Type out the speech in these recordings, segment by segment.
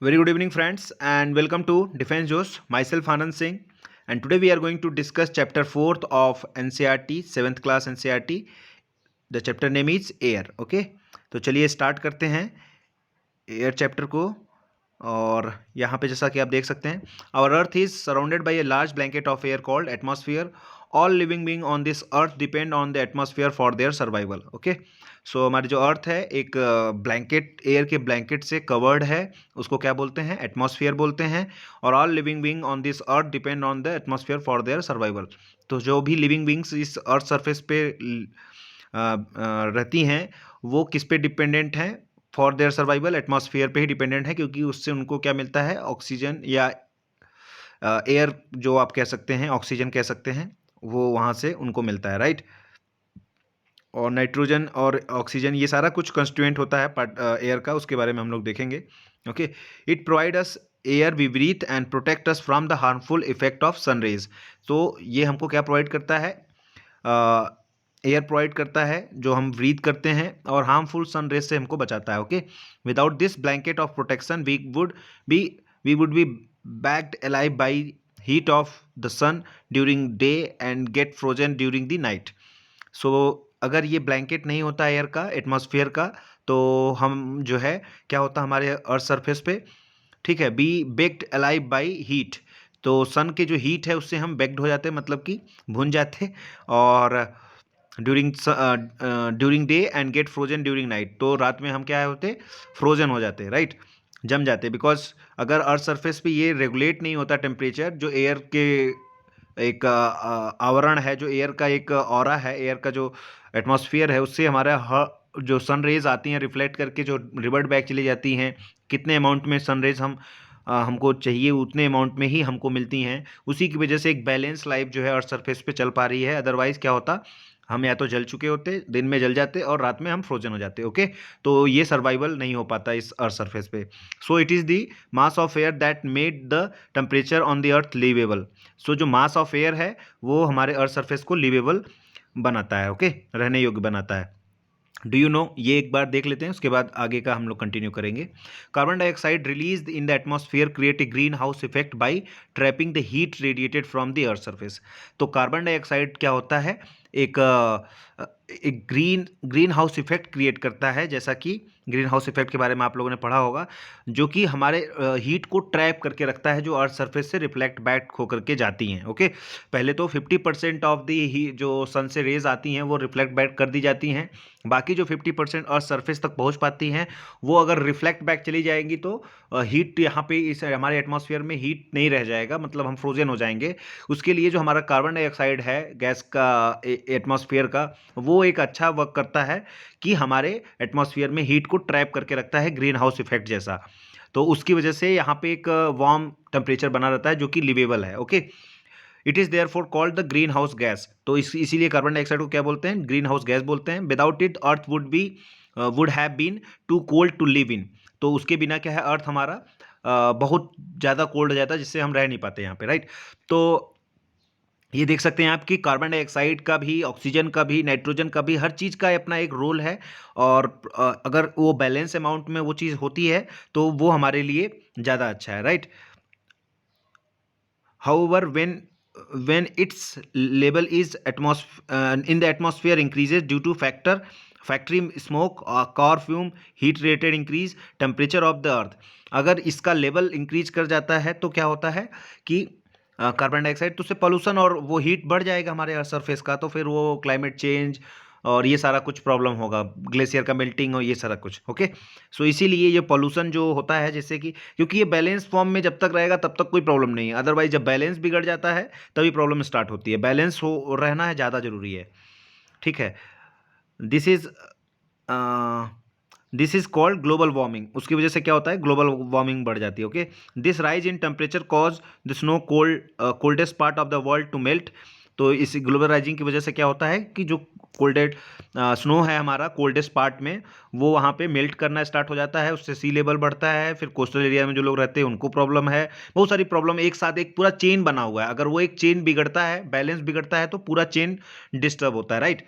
Very good evening, friends, and welcome to Defense Josh. Myself Anand Singh, and today we are going to discuss chapter 4th of NCERT, 7th class NCERT. The chapter name is Air. Okay, तो चलिए start करते हैं air chapter को। और यहाँ पे जैसा कि आप देख सकते हैं, our earth is surrounded by a large blanket of air called atmosphere. All living being on this earth depend on the atmosphere for their survival. Okay, so हमारी जो अर्थ है एक ब्लैंकेट, एयर के ब्लैंकेट से covered है, उसको क्या बोलते हैं? एटमॉस्फेयर बोलते हैं। और all living being on this earth depend on the atmosphere for their survival. तो जो भी लिविंग बींग्स इस अर्थ सरफेस पे रहती हैं, वो किस पे डिपेंडेंट हैं? फॉर देयर सर्वाइवल एटमॉस्फेयर पे ही डिपेंडेंट है, क्योंकि उससे उनको क्या मिलता है? ऑक्सीजन या एयर, जो आप कह सकते हैं, ऑक्सीजन कह सकते हैं, वो वहाँ से उनको मिलता है, राइट। और नाइट्रोजन और ऑक्सीजन, ये सारा कुछ कंस्टिट्यूएंट होता है पार्ट एयर का, उसके बारे में हम लोग देखेंगे। Okay, it provide us air we breathe and protect us from the harmful effect of sun rays. तो ये हमको क्या प्रोवाइड करता है? एयर प्रोवाइड करता है जो हम ब्रीथ करते हैं, और हार्मफुल सन रेज से हमको बचाता है। Okay, without this blanket of protection we would be baked alive by heat of the sun during day and get frozen during the night. So अगर ये ब्लैंकेट नहीं होता एयर का, एटमॉस्फेयर का, तो हम जो है क्या होता हमारे अर्थ सरफेस पे, ठीक है, be baked alive by heat. तो सन के जो हीट है उससे हम बेक्ड हो जाते, मतलब कि भुन जाते। और during day and get frozen during night, तो रात में हम क्या होते? फ्रोजन हो जाते, राइट, जम जाते। बिकॉज अगर अर्थ सरफेस पे ये रेगुलेट नहीं होता टेम्परेचर, जो एयर के एक आवरण है, जो एयर का एक ऑरा है, एयर का जो एटमॉस्फेयर है, उससे हमारा जो सन रेज आती हैं रिफ्लेक्ट करके जो रिवर्ट बैक चली जाती हैं, कितने अमाउंट में सन रेज हमको चाहिए उतने अमाउंट में ही हमको मिलती हैं। उसी की वजह से एक बैलेंस लाइफ जो है अर्थ सरफेस पे चल पा रही है। अदरवाइज क्या होता, हम या तो जल चुके होते, दिन में जल जाते, और रात में हम फ्रोजन हो जाते। ओके, तो ये सर्वाइवल नहीं हो पाता इस अर्थ सरफेस पे। So it is the mass of air that made the temperature on the earth livable. So जो मास ऑफ एयर है वो हमारे अर्थ सरफेस को लिवेबल बनाता है। ओके, रहने योग्य बनाता है। डू यू नो, ये एक बार देख लेते हैं, उसके बाद आगे का हम लोग कंटिन्यू करेंगे। Carbon dioxide release in the atmosphere create a green house effect by trapping the heat radiated from the earth surface. तो कार्बन डाइऑक्साइड क्या होता है? एक एक ग्रीन हाउस इफेक्ट क्रिएट करता है, जैसा कि ग्रीन हाउस इफेक्ट के बारे में आप लोगों ने पढ़ा होगा, जो कि हमारे हीट को ट्रैप करके रखता है, जो अर्थ सरफेस से रिफ्लेक्ट बैक होकर के जाती हैं। ओके, पहले तो 50% ऑफ दी जो सन से रेज आती हैं वो रिफ्लेक्ट बैक कर दी जाती हैं। बाकी जो 50% अर्थ सरफेस तक पहुंच पाती हैं, वो अगर रिफ्लेक्ट बैक चली जाएंगी तो हीट यहाँ पे इस हमारे एटमॉस्फेयर में हीट नहीं रह जाएगा, मतलब हम फ्रोजन हो जाएंगे। उसके लिए जो हमारा कार्बन डाइऑक्साइड है गैस का, एटमॉस्फेयर का, वो एक अच्छा वर्क करता है कि हमारे एटमॉस्फेयर में हीट को ट्रैप करके रखता है, ग्रीन हाउस इफेक्ट जैसा। तो उसकी वजह से यहाँ पे एक वार्म टेम्परेचर बना रहता है, जो कि लिवेबल है। Okay, it is there for called the green house gas. तो इसीलिए कार्बन डाइऑक्साइड को क्या बोलते हैं? ग्रीन हाउस गैस बोलते हैं। Without it earth would have been too cold to live in. तो उसके बिना क्या है, अर्थ हमारा बहुत ज़्यादा कोल्ड हो जाता है, जिससे हम रह नहीं पाते यहाँ पे, राइट। तो ये देख सकते हैं आप कि कार्बन डाइऑक्साइड का भी, ऑक्सीजन का भी, नाइट्रोजन का भी, हर चीज़ का अपना एक रोल है। और अगर वो बैलेंस अमाउंट में वो चीज़ होती है तो वो हमारे लिए ज़्यादा अच्छा है, right. However, when its level is in the atmosphere increases due to factory smoke or car fume, heat rated increase temperature of the earth। अगर इसका लेवल इंक्रीज कर जाता है तो क्या होता है कि कार्बन डाइऑक्साइड, तो उससे पोल्यूशन और वो हीट बढ़ जाएगा हमारे अर्थ सरफेस का, तो फिर वो क्लाइमेट चेंज और ये सारा कुछ प्रॉब्लम होगा, ग्लेशियर का मेल्टिंग और ये सारा कुछ। ओके, सो इसीलिए ये पोल्यूशन जो होता है, जैसे कि, क्योंकि ये बैलेंस फॉर्म में जब तक रहेगा तब तक कोई प्रॉब्लम नहीं है। अदरवाइज जब बैलेंस बिगड़ जाता है तभी प्रॉब्लम स्टार्ट होती है। बैलेंस हो रहना है ज़्यादा ज़रूरी है, ठीक है। This is this is called global warming. उसकी वजह से क्या होता है? ग्लोबल वार्मिंग बढ़ जाती है। Okay, this rise in temperature cause the snow coldest part of the world to melt. तो इस ग्लोबल राइजिंग की वजह से क्या होता है कि जो कोल्डेड स्नो है हमारा कोल्डेस्ट पार्ट में, वो वहाँ पे मेल्ट करना स्टार्ट हो जाता है, उससे सी लेवल बढ़ता है। फिर कोस्टल एरिया में जो लोग रहते हैं उनको प्रॉब्लम है, बहुत सारी प्रॉब्लम एक साथ, एक पूरा चेन बना हुआ है। अगर वो एक चेन बिगड़ता है, बैलेंस बिगड़ता है, तो पूरा चेन डिस्टर्ब होता है, राइट।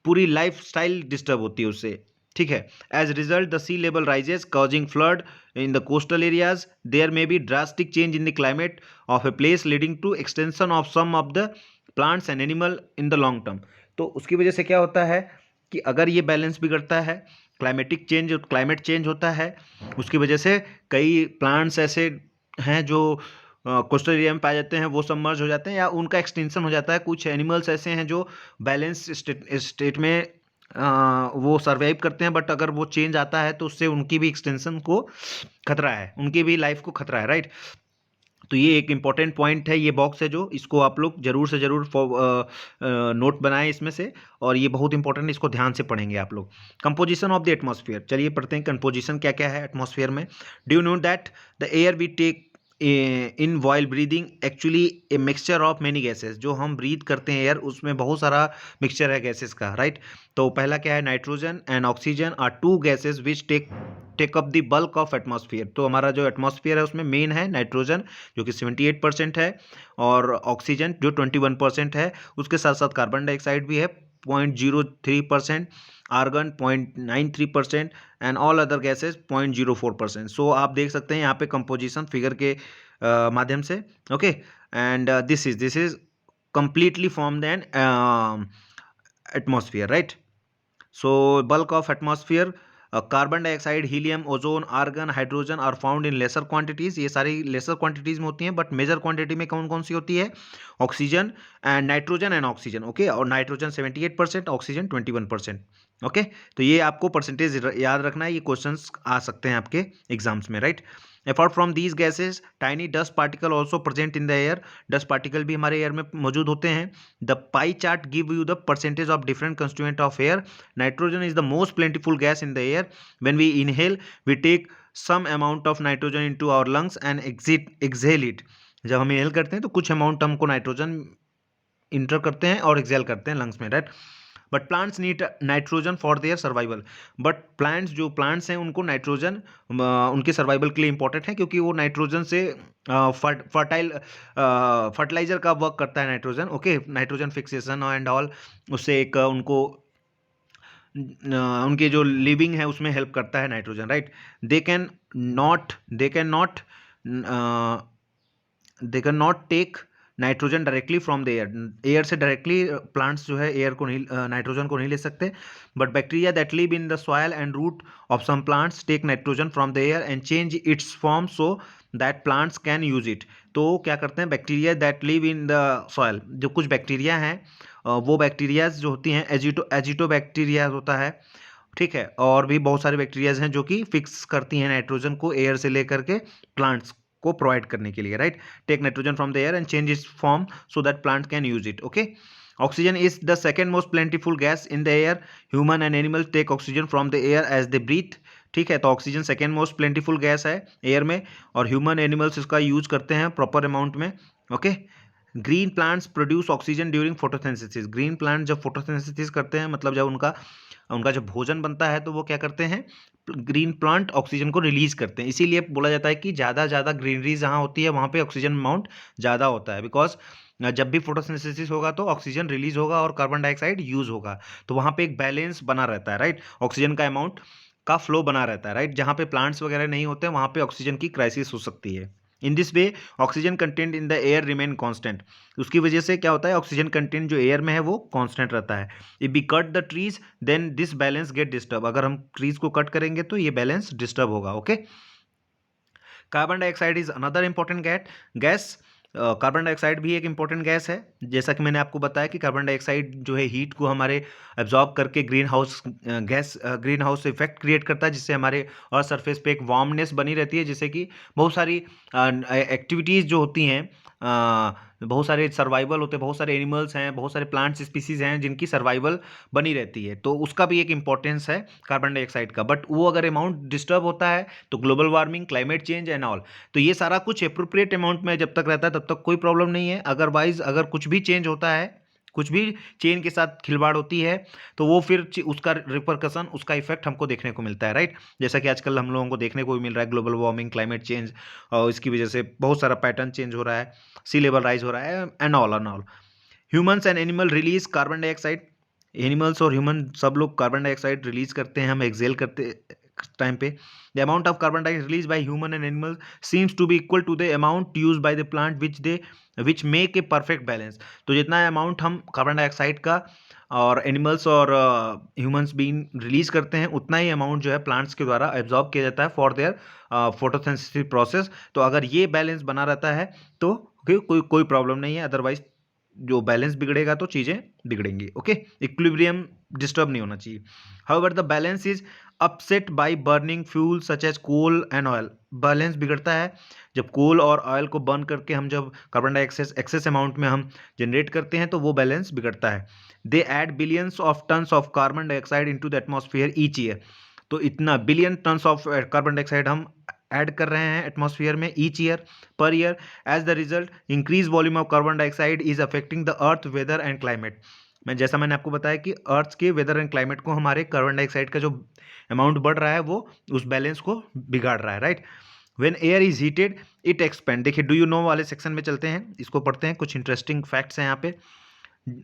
पूरी लाइफ स्टाइल डिस्टर्ब होती है उससे। ठीक है। As result the sea level rises causing flood in the coastal areas, there may be drastic change in the climate of a place leading to extension of some of the plants and animal in the long term. तो उसकी वजह से क्या होता है कि अगर ये बैलेंस बिगड़ता है, क्लाइमेट चेंज होता है, उसकी वजह से कई प्लांट्स ऐसे हैं जो कोस्टल एरिया में पाए जाते हैं, वो सबमर्ज हो जाते हैं या उनका एक्सटेंशन हो जाता है। कुछ एनिमल्स ऐसे हैं जो बैलेंस स्टेट में वो सर्वाइव करते हैं, बट अगर वो चेंज आता है तो उससे उनकी भी एक्सटेंशन को खतरा है, उनकी भी लाइफ को खतरा है, राइट। तो ये एक इंपॉर्टेंट पॉइंट है, ये बॉक्स है जो इसको आप लोग जरूर से जरूर नोट बनाएं इसमें से, और ये बहुत इंपॉर्टेंट है, इसको ध्यान से पढ़ेंगे आप लोग। कंपोजिशन ऑफ द एटमॉस्फेयर, चलिए पढ़ते हैं कंपोजिशन क्या क्या है एटमॉस्फेयर में। Do you know that the air we take in while breathing actually a mixture of many gases, जो हम ब्रीथ करते हैं एयर उसमें बहुत सारा मिक्सचर है गैसेस का, राइट। तो पहला क्या है, nitrogen and oxygen are two gases which take up the bulk of atmosphere. तो हमारा जो एटमॉस्फेयर है उसमें मेन है नाइट्रोजन जो कि 78% है, और ऑक्सीजन जो 21% है। उसके साथ साथ कार्बन डाइऑक्साइड भी है 0.03%, argon 0.93% and all other gases 0.04%। So आप देख सकते हैं यहाँ पे कंपोजिशन फिगर के माध्यम से, okay. And this is completely formed an atmosphere, right? So bulk of atmosphere, carbon dioxide, helium, ozone, argon, hydrogen are found in lesser quantities. ये सारी लेसर क्वांटिटीज में होती हैं, बट मेजर क्वांटिटी में कौन कौन सी होती है, oxygen and nitrogen and oxygen, okay. और नाइट्रोजन 78%, ऑक्सीजन 21%, ओके। तो ये आपको परसेंटेज याद रखना है, ये क्वेश्चंस आ सकते हैं आपके एग्जाम्स में, right. Apart from these gases tiny dust particle also present in the air, dust particle भी हमारे एयर में मौजूद होते हैं। The pie chart give you the percentage of different constituent of air. Nitrogen is the most plentiful gas in the air. When we inhale, we take some amount of nitrogen into our lungs and exhale it. जब हम inhale करते हैं तो कुछ amount हमको nitrogen inter करते हैं और एक्सेल करते हैं लंग्स में, right. But plants need nitrogen for their survival. But plants हैं उनको नाइट्रोजन उनके सर्वाइवल के लिए इंपॉर्टेंट है, क्योंकि वो नाइट्रोजन से फर्टिलाइजर का वर्क करता है nitrogen, okay. Nitrogen fixation and all, उससे एक उनको उनके जो लिविंग है उसमें हेल्प करता है nitrogen, right. They can not take nitrogen directly from the air से डायरेक्टली प्लांट्स जो है एयर को नहीं, नाइट्रोजन को नहीं ले सकते। But bacteria that live in the soil and root of some plants take nitrogen from the air and change its form so that plants can use it. तो क्या करते हैं, bacteria that live in the soil, जो कुछ bacteria हैं वो bacterias जो होती हैं एजिटो बैक्टीरिया होता है, ठीक है। और भी बहुत सारे बैक्टीरियाज हैं जो कि फिक्स करती हैं नाइट्रोजन को एयर से लेकर के प्लांट्स को प्रोवाइड करने के लिए, right. Take nitrogen from the air and change its form so that plant can use it, okay. Oxygen is the second most plentiful gas in the air. Human and animal take oxygen from the air as they breathe, ठीक है। तो oxygen second most plentiful gas है air में, और human animals इसका use करते हैं proper amount में, okay. Green plants produce oxygen during photosynthesis. Green plant जब फोटोसिंथेसिस करते हैं, मतलब जब उनका जब भोजन बनता है तो वो क्या करते हैं, ग्रीन प्लांट ऑक्सीजन को रिलीज करते हैं। इसीलिए बोला जाता है कि ज़्यादा ग्रीनरी जहाँ होती है वहाँ पे ऑक्सीजन अमाउंट ज़्यादा होता है, बिकॉज जब भी फोटोसिंथेसिस होगा तो ऑक्सीजन रिलीज होगा और कार्बन डाइऑक्साइड यूज होगा, तो वहाँ पे एक बैलेंस बना रहता है, राइट। ऑक्सीजन का अमाउंट का फ्लो बना रहता है, राइट। जहाँ पे प्लांट्स वगैरह नहीं होते वहाँ पे ऑक्सीजन की क्राइसिस हो सकती है। In this way oxygen content in the air remain constant. उसकी वजह से क्या होता है, ऑक्सीजन कंटेंट जो एयर में है वो कांस्टेंट रहता है। If we cut the trees then this balance get disturb. अगर हम ट्रीज को कट करेंगे तो ये बैलेंस डिस्टर्ब होगा, okay. Carbon dioxide is another important gas. Carbon dioxide भी एक इंपॉर्टेंट गैस है। जैसा कि मैंने आपको बताया कि कार्बन डाइऑक्साइड जो है हीट को हमारे एब्जॉर्ब करके ग्रीन हाउस इफेक्ट क्रिएट करता है, जिससे हमारे अर्थ सरफेस पे एक वार्मनेस बनी रहती है, जिससे कि बहुत सारी एक्टिविटीज़ जो होती हैं, बहुत सारे सर्वाइवल होते हैं, बहुत सारे एनिमल्स हैं, बहुत सारे प्लांट्स स्पीसीज हैं जिनकी सर्वाइवल बनी रहती है, तो उसका भी एक इंपॉर्टेंस है कार्बन डाइऑक्साइड का। बट वो अगर अमाउंट डिस्टर्ब होता है तो global warming, climate change and all, तो ये सारा कुछ अप्रोप्रिएट अमाउंट में जब तक रहता है तब तक कोई प्रॉब्लम नहीं है। अदरवाइज अगर कुछ भी चेंज होता है, कुछ भी चेन के साथ खिलवाड़ होती है, तो वो फिर उसका रिपरकशन, उसका इफेक्ट हमको देखने को मिलता है, राइट। जैसा कि आजकल हम लोगों को देखने को भी मिल रहा है ग्लोबल वार्मिंग, क्लाइमेट चेंज, और इसकी वजह से बहुत सारा पैटर्न चेंज हो रहा है, सी लेवल राइज हो रहा है and all. Humans and animal release carbon dioxide animals और ह्यूमन सब लोग कार्बन डाइऑक्साइड रिलीज करते हैं, हम एक्सेल करते टाइम पे। The amount of carbon dioxide release by human and animal seems to be equal to the amount use by the plant which make a perfect balance. तो जितना amount हम carbon dioxide का और animals और humans being release करते हैं, उतना ही amount जो है प्लांट्स के द्वारा एब्जॉर्ब किया जाता है फॉर देयर फोटोसिंथेसिस प्रोसेस। तो अगर ये बैलेंस बना रहता है तो कोई प्रॉब्लम नहीं है, अदरवाइज जो बैलेंस बिगड़ेगा तो चीज़ें बिगड़ेंगी। ओके, इक्विलिब्रियम डिस्टर्ब नहीं होना चाहिए। However the balance is upset by burning fuel such as coal and oil. Balance बिगड़ता है जब कोल और ऑयल को बर्न करके हम जब कार्बन डाइऑक्साइड एक्सेस अमाउंट में हम जनरेट करते हैं तो वो बैलेंस बिगड़ता है। They add billions of tons of carbon dioxide into the atmosphere each year. तो इतना billion tons of carbon dioxide हम ऐड कर रहे हैं एटमॉस्फेयर में each year, per year. As the result increase volume of carbon dioxide is affecting the earth weather and climate. जैसा मैंने आपको बताया कि अर्थ के वेदर एंड क्लाइमेट को हमारे कार्बन डाइऑक्साइड का जो अमाउंट बढ़ रहा है वो उस बैलेंस को बिगाड़ रहा है, right. When air is heated it expand. देखिए डू यू नो वाले सेक्शन में चलते हैं, इसको पढ़ते हैं, कुछ इंटरेस्टिंग फैक्ट्स हैं यहाँ पे।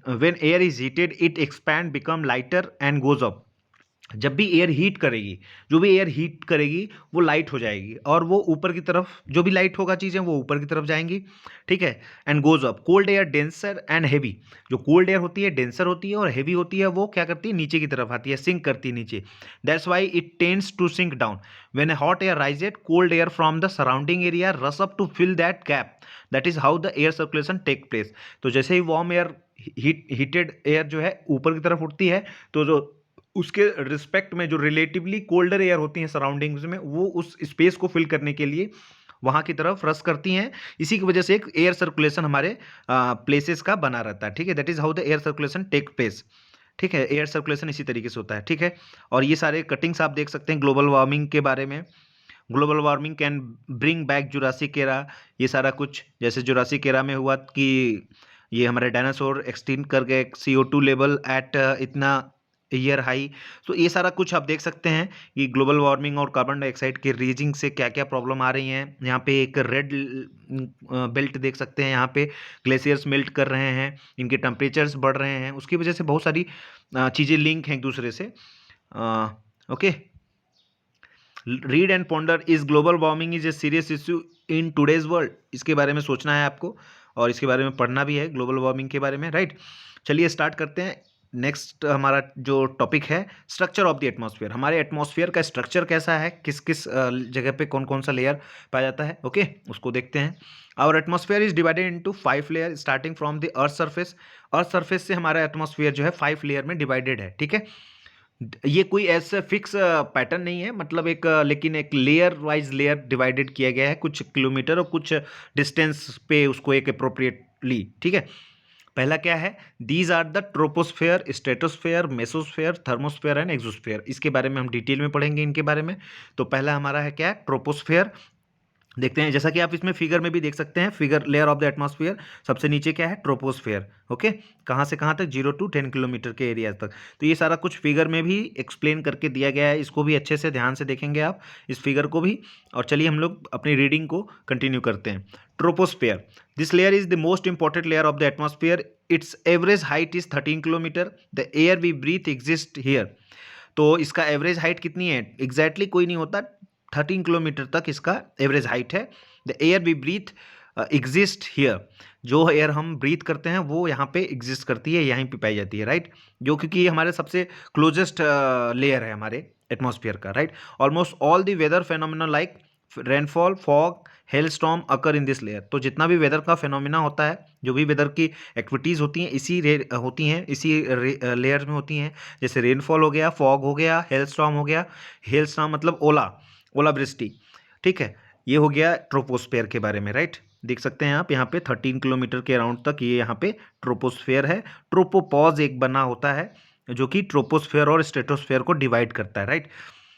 When air is heated it expand become lighter and goes up. जब भी एयर हीट करेगी, जो भी एयर हीट करेगी वो लाइट हो जाएगी और वो ऊपर की तरफ, जो भी लाइट होगा चीज़ें वो ऊपर की तरफ जाएंगी, ठीक है। And goes up. Cold air denser and heavy. जो कोल्ड एयर होती है डेंसर होती है और हेवी होती है, वो क्या करती है नीचे की तरफ आती है, सिंक करती है नीचे। That's why it tends to sink down. When a hot air rises cold air from the surrounding area rush up to fill that gap. That is how the air circulation take place. तो जैसे ही warm air heated air जो है ऊपर की तरफ उठती है, तो जो उसके रिस्पेक्ट में जो रिलेटिवली कोल्डर एयर होती हैं सराउंडिंग्स में, वो उस स्पेस को फिल करने के लिए वहाँ की तरफ रस करती हैं। इसी की वजह से एक एयर सर्कुलेशन हमारे प्लेसेस का बना रहता है, ठीक है। That is how the air circulation take place, ठीक है। एयर सर्कुलेशन इसी तरीके से होता है, ठीक है। और ये सारे कटिंग्स आप देख सकते हैं ग्लोबल वार्मिंग के बारे में। Global warming can bring back Jurassic era. ये सारा कुछ जैसे जुरासिक एरा में हुआ कि ये हमारे डायनासोर एक्सटिंक्ट कर गए, CO2 लेवल एट इतना ईयर हाई। तो ये सारा कुछ आप देख सकते हैं कि ग्लोबल वार्मिंग और कार्बन डाइऑक्साइड के रीजिंग से क्या क्या प्रॉब्लम आ रही हैं। यहाँ पे एक रेड बेल्ट देख सकते हैं, यहाँ पे ग्लेशियर्स मेल्ट कर रहे हैं, इनके टेम्परेचर्स बढ़ रहे हैं, उसकी वजह से बहुत सारी चीज़ें लिंक हैं एक दूसरे से। Okay, read and ponder is global warming is a serious issue in today's world. इसके बारे में सोचना है आपको और इसके बारे में पढ़ना भी है ग्लोबल वार्मिंग के बारे में, राइट। चलिए स्टार्ट करते हैं। नेक्स्ट हमारा जो टॉपिक है स्ट्रक्चर ऑफ द एटमॉस्फेयर। हमारे एटमॉस्फेयर का स्ट्रक्चर कैसा है, किस किस जगह पे कौन कौन सा लेयर पाया जाता है, ओके उसको देखते हैं। Our atmosphere is divided into 5 layer starting from the earth surface. Earth surface से हमारा एटमॉस्फेयर जो है 5 लेयर में डिवाइडेड है, ठीक है। ये कोई ऐसा फिक्स पैटर्न नहीं है, मतलब एक लेकिन एक लेयर वाइज लेयर डिवाइडेड किया गया है, कुछ किलोमीटर और कुछ डिस्टेंस पे उसको एक अप्रोप्रिएटली, ठीक है। पहला क्या है, these are the troposphere, stratosphere, mesosphere, thermosphere and exosphere. इसके बारे में हम डिटेल में पढ़ेंगे इनके बारे में। तो पहला हमारा है क्या, ट्रोपोस्फेयर। देखते हैं, जैसा कि आप इसमें फिगर में भी देख सकते हैं, figure layer of the atmosphere सबसे नीचे क्या है, ट्रोपोस्फेयर, ओके। कहाँ से कहाँ तक, 0 to 10 किलोमीटर के एरिया तक। तो ये सारा कुछ फिगर में भी एक्सप्लेन करके दिया गया है, इसको भी अच्छे से ध्यान से देखेंगे आप इस फिगर को भी। और चलिए हम लोग अपनी रीडिंग को कंटिन्यू करते हैं। Troposphere, this layer is the most important layer of the atmosphere. Its average height is 13 kilometre. The air we breathe exist here. तो इसका एवरेज हाइट कितनी है, एग्जैक्टली कोई नहीं होता, 13 किलोमीटर तक इसका एवरेज हाइट है। The air we breathe exist here. जो एयर हम ब्रीथ करते हैं वो यहाँ पे एग्जिस्ट करती है, यहीं पे पाई जाती है, राइट। जो क्योंकि ये हमारे सबसे क्लोजेस्ट लेयर है हमारे एटमॉस्फेयर का, right. Almost all the weather phenomena like rainfall, fog, hail storm occur in this layer. तो जितना भी वेदर का फेनोमेना होता है, जो भी वेदर की एक्टिविटीज़ होती हैं इसी लेयर में होती हैं। जैसे रेनफॉल हो गया, फॉग हो गया, हेल स्टॉर्म हो गया। हेल स्टॉर्म मतलब ओलावृष्टि, ठीक है। ये हो गया ट्रोपोस्फेयर के बारे में, राइट। देख सकते हैं आप यहाँ पे 13 किलोमीटर के अराउंड तक ये यहाँ पे ट्रोपोस्फेयर है। ट्रोपोपॉज एक बना होता है जो कि ट्रोपोस्फेयर और स्ट्रेटोस्फेयर को डिवाइड करता है, राइट।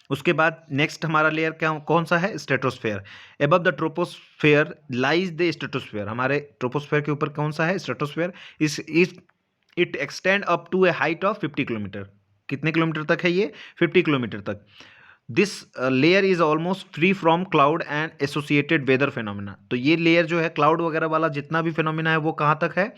उसके बाद नेक्स्ट हमारा लेयर क्या कौन सा है, stratosphere. Above the troposphere lies the stratosphere. हमारे ट्रोपोस्फेयर के ऊपर कौन सा है, स्ट्रेटोस्फेयर। इस it extend up to a height of 50 kilometre. कितने किलोमीटर तक है ये, 50 किलोमीटर तक। This layer is almost free from cloud and associated weather phenomena. तो ये लेयर जो है क्लाउड वगैरह वाला जितना भी फेनोमेना है वो कहाँ तक है,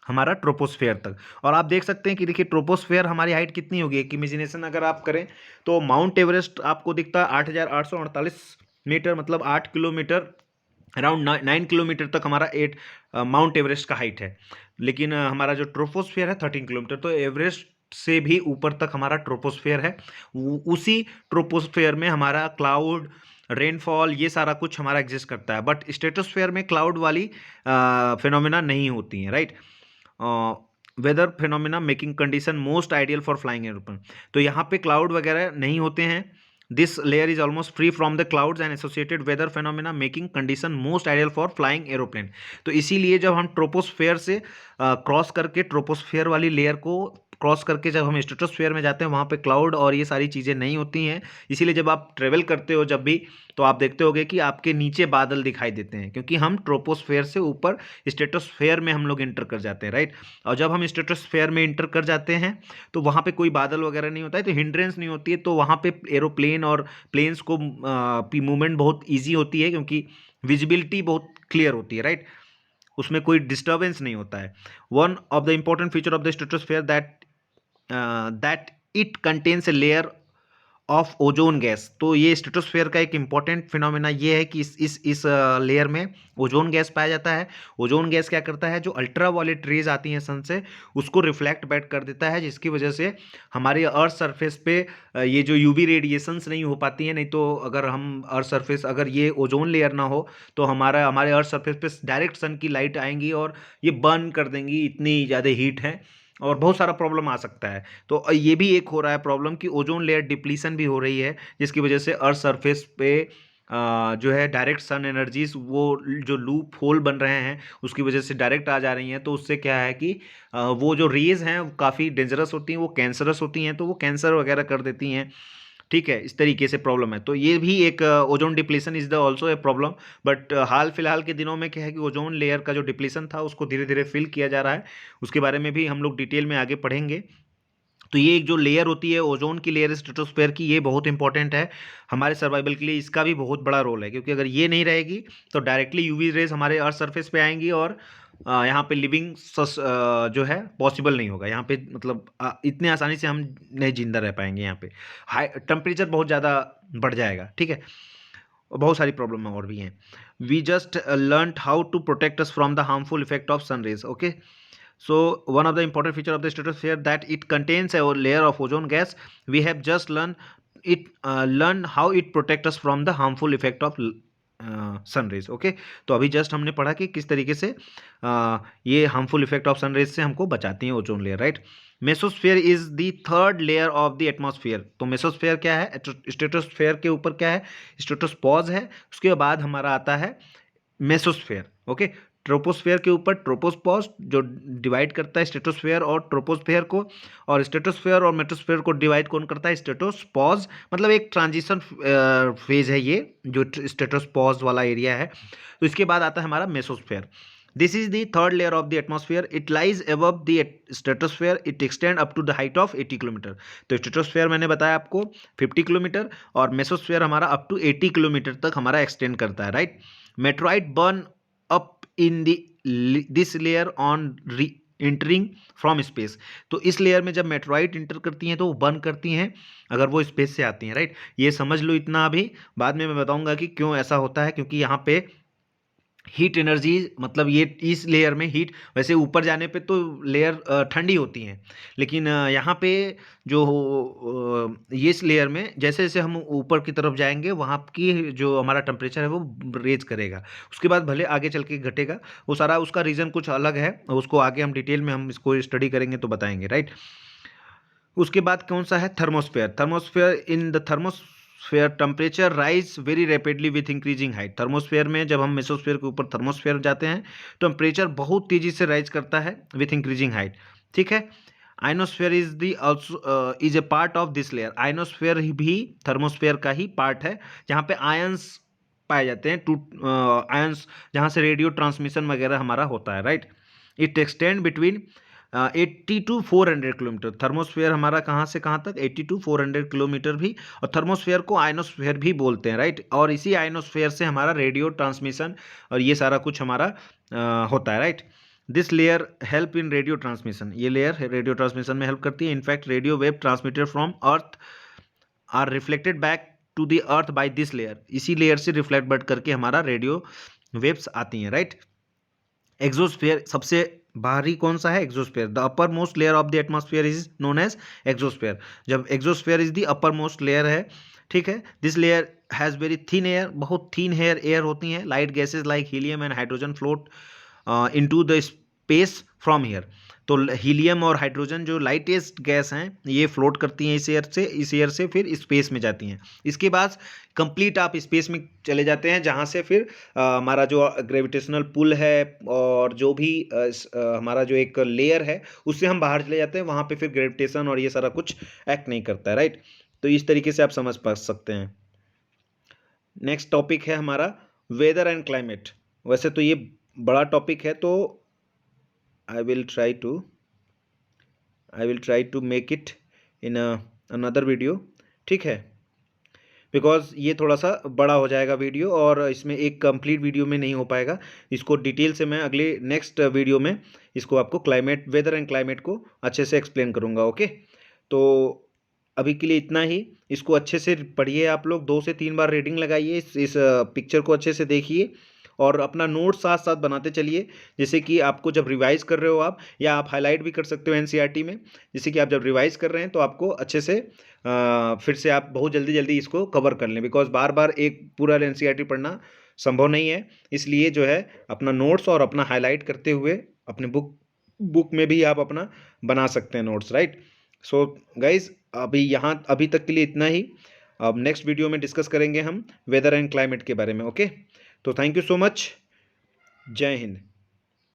हमारा ट्रोपोस्फेयर तक। और आप देख सकते हैं कि देखिए ट्रोपोस्फेयर हमारी हाइट कितनी होगी, एक इमेजिनेशन अगर आप करें तो माउंट एवरेस्ट आपको दिखता है 8,848 मीटर, मतलब 8 किलोमीटर, अराउंड 9 किलोमीटर तक हमारा माउंट एवरेस्ट का हाइट है। लेकिन हमारा जो ट्रोपोस्फेयर है 13 किलोमीटर, तो एवरेस्ट से भी ऊपर तक हमारा ट्रोपोस्फेयर है। उसी ट्रोपोस्फेयर में हमारा क्लाउड, रेनफॉल, ये सारा कुछ हमारा एग्जिस्ट करता है। बट स्ट्रेटोस्फेयर में क्लाउड वाली फिनोमिना नहीं होती हैं, right. Weather phenomena making condition most ideal for flying aeroplane, तो यहाँ पे क्लाउड वगैरह नहीं होते हैं। This layer is almost free from the clouds and associated weather phenomena making condition most ideal for flying aeroplane. तो इसीलिए जब हम ट्रोपोस्फेयर से क्रॉस करके, ट्रोपोस्फेयर वाली लेयर को क्रॉस करके जब हम स्ट्रेटोस्फेयर में जाते हैं, वहाँ पे क्लाउड और ये सारी चीज़ें नहीं होती हैं। इसीलिए जब आप ट्रेवल करते हो जब भी, तो आप देखते होगे कि आपके नीचे बादल दिखाई देते हैं, क्योंकि हम ट्रोपोस्फेयर से ऊपर स्ट्रेटोस्फेयर में हम लोग इंटर कर जाते हैं, राइट। और जब हम स्ट्रेटोस्फेयर में इंटर कर जाते हैं तो वहाँ पे कोई बादल वगैरह नहीं होता है, तो हिंड्रेंस नहीं होती है, तो वहाँ पे एरोप्लेन और प्लेन्स को मूवमेंट बहुत ईजी होती है, क्योंकि विजिबिलिटी बहुत क्लियर होती है, राइट। उसमें कोई डिस्टर्बेंस नहीं होता है। One of the important feature of the stratosphere that it contains a layer of ozone gas. तो ये स्ट्रेटोस्फेयर का एक इंपॉर्टेंट फिनोमेना ये है कि इस लेयर में ओजोन गैस पाया जाता है। ओजोन गैस क्या करता है, जो अल्ट्रा वायलेट रेज आती हैं सन से, उसको रिफ्लेक्ट बैक कर देता है, जिसकी वजह से हमारे अर्थ सरफेस पे ये जो यूवी रेडिएशंस नहीं हो पाती हैं। नहीं तो अगर हम अर्थ सरफेस, अगर ये ओजोन लेयर ना हो तो हमारे अर्थ सरफेस पे डायरेक्ट सन की लाइट आएंगी और ये बर्न कर देंगी, इतनी ज़्यादा हीट है और बहुत सारा प्रॉब्लम आ सकता है। तो ये भी एक हो रहा है प्रॉब्लम कि ओजोन लेयर डिप्लीशन भी हो रही है, जिसकी वजह से अर्थ सरफेस पे जो है डायरेक्ट सन एनर्जीज, वो जो लूप होल बन रहे हैं उसकी वजह से डायरेक्ट आ जा रही हैं। तो उससे क्या है कि वो जो रेज हैं काफ़ी डेंजरस होती हैं, वो कैंसरस होती हैं, तो वो कैंसर वगैरह कर देती हैं। ठीक है, इस तरीके से प्रॉब्लम है। तो ये भी एक ozone depletion is the also a problem. But हाल फिलहाल के दिनों में क्या है कि ओजोन लेयर का जो डिप्लीशन था उसको धीरे धीरे फिल किया जा रहा है। उसके बारे में भी हम लोग डिटेल में आगे पढ़ेंगे। तो ये एक जो लेयर होती है ओजोन की लेयर स्ट्रेटोस्फेयर की, ये बहुत इंपॉर्टेंट है हमारे सर्वाइवल के लिए। इसका भी बहुत बड़ा रोल है, क्योंकि अगर ये नहीं रहेगी तो डायरेक्टली यूवी रेज हमारे अर्थ सरफेस पे आएंगी और यहाँ पे लिविंग जो है पॉसिबल नहीं होगा यहाँ पे, मतलब इतने आसानी से हम नहीं जिंदा रह पाएंगे। यहाँ पे हाई टेम्परेचर बहुत ज़्यादा बढ़ जाएगा, ठीक है, और बहुत सारी प्रॉब्लम और भी हैं। We just learn how to protect us from the harmful effect of sun rays, okay. So one of the important feature of the stratosphere that it contains a layer of ozone gas. We have just learn how it protect us from the harmful effect of sun rays, okay. तो अभी just हमने पढ़ा कि किस तरीके से ये harmful effect of sun rays से हमको बचाती है ozone layer, right. Mesosphere is the third layer of the atmosphere. तो मेसोस्फेयर क्या है, स्ट्रेटोस्फेयर के ऊपर क्या है, स्ट्रेटोस्पोज है, उसके बाद हमारा आता है मेसोस्फेयर, ओके। ट्रोपोस्फेयर के ऊपर ट्रोपोस्पोज जो डिवाइड करता है स्ट्रेटोस्फेयर और ट्रोपोस्फेयर को, और स्ट्रेटोस्फेयर और मेट्रोस्फेयर को डिवाइड कौन करता है, स्ट्रेटोस्पोज। मतलब एक ट्रांजिशन फेज है ये जो स्ट्रेटोस्पोज वाला एरिया है। तो इसके बाद आता है हमारा mesosphere. This is the third layer of the atmosphere. It lies above the stratosphere. It extend up to the height of 80 kilometre. तो स्ट्रेटोस्फेयर मैंने बताया आपको 50 किलोमीटर, और मेसोस्फेयर हमारा अप टू 80 किलोमीटर तक हमारा एक्सटेंड करता है, right. Meteoroid burn up in this layer on entering from space. तो इस लेयर में जब मेट्रोइड इंटर करती हैं तो वो बर्न करती हैं अगर वो स्पेस से आती हैं, राइट। ये समझ लो इतना, अभी बाद में मैं बताऊंगा कि क्यों ऐसा होता है, क्योंकि यहाँ पे हीट एनर्जी, मतलब ये इस लेयर में हीट, वैसे ऊपर जाने पे तो लेयर ठंडी होती हैं, लेकिन यहाँ पे जो ये इस लेयर में जैसे जैसे हम ऊपर की तरफ जाएंगे वहाँ की जो हमारा टेम्परेचर है वो रेज करेगा। उसके बाद भले आगे चल के घटेगा, वो सारा उसका रीज़न कुछ अलग है, उसको आगे हम डिटेल में हम इसको स्टडी करेंगे तो बताएंगे, राइट। उसके बाद कौन सा है, thermosphere. Thermosphere in the thermosphere temperature rise very rapidly with increasing height. Thermosphere में जब हम मेसोस्फेयर के ऊपर थर्मोस्फेयर जाते हैं टेम्परेचर बहुत तेजी से राइज करता है विथ इंक्रीजिंग हाइट, ठीक है। Ionosphere is the also is a part of this layer. Ionosphere भी थर्मोस्फेयर का ही पार्ट है, जहाँ पे आयंस पाए जाते हैं, टू आयंस, जहाँ से रेडियो ट्रांसमिशन वगैरह हमारा होता है, right. It extend between 80 to 400 kilometre. Thermosphere हमारा कहाँ से कहाँ तक, 80 टू 400 किलोमीटर भी, और थर्मोस्फेयर को आयनोस्फेयर भी बोलते हैं, राइट। और इसी आयनोस्फेयर से हमारा रेडियो ट्रांसमिशन और ये सारा कुछ हमारा होता है, right. This layer help in radio transmission, ये लेयर रेडियो ट्रांसमिशन में हेल्प करती है। In fact radio wave transmitted from earth are reflected back to the earth by this layer, इसी लेयर से रिफ्लेक्ट बैक करके हमारा रेडियो वेव्स आती हैं, राइट। एक्सोस्फीयर सबसे बाहरी कौन सा है? Exosphere. The upper most layer of the atmosphere is known as exosphere. जब exosphere is the upper most layer है, ठीक है। This layer has very thin air, बहुत थिन एयर होती हैं। Light gases like helium and hydrogen float into the space from here. तो helium और hydrogen जो लाइटेस्ट गैस हैं, ये फ्लोट करती हैं इस एयर से फिर स्पेस में जाती हैं। इसके बाद कंप्लीट आप स्पेस में चले जाते हैं, जहाँ से फिर हमारा जो ग्रेविटेशनल पुल है और जो भी हमारा जो एक लेयर है उससे हम बाहर चले जाते हैं, वहाँ पे फिर ग्रेविटेशन और ये सारा कुछ एक्ट नहीं करता है, राइट। तो इस तरीके से आप समझ पा सकते हैं। नेक्स्ट टॉपिक है हमारा वेदर एंड क्लाइमेट। वैसे तो ये बड़ा टॉपिक है, तो I will try to make it in another video, ठीक है। बिकॉज ये थोड़ा सा बड़ा हो जाएगा वीडियो और इसमें एक कंप्लीट वीडियो में नहीं हो पाएगा। इसको डिटेल से मैं अगले नेक्स्ट वीडियो में इसको आपको वेदर एंड क्लाइमेट को अच्छे से एक्सप्लेन करूँगा, ओके। तो अभी के लिए इतना ही। इसको अच्छे से पढ़िए आप लोग, 2 से 3 बार रीडिंग लगाइए, इस पिक्चर को अच्छे से देखिए और अपना नोट साथ साथ बनाते चलिए। जैसे कि आपको जब रिवाइज़ कर रहे हो आप, या आप हाईलाइट भी कर सकते हो एनसीईआरटी में। जैसे कि आप जब रिवाइज़ कर रहे हैं तो आपको अच्छे से फिर से आप बहुत जल्दी इसको कवर कर लें, बिकॉज बार बार एक पूरा एनसीईआरटी पढ़ना संभव नहीं है। इसलिए जो है अपना नोट्स और अपना हाईलाइट करते हुए अपने बुक में भी आप अपना बना सकते हैं नोट्स, राइट। सो गाइज अभी तक के लिए इतना ही। अब नेक्स्ट वीडियो में डिस्कस करेंगे हम वेदर एंड क्लाइमेट के बारे में, ओके। तो थैंक यू सो मच। जय हिंद।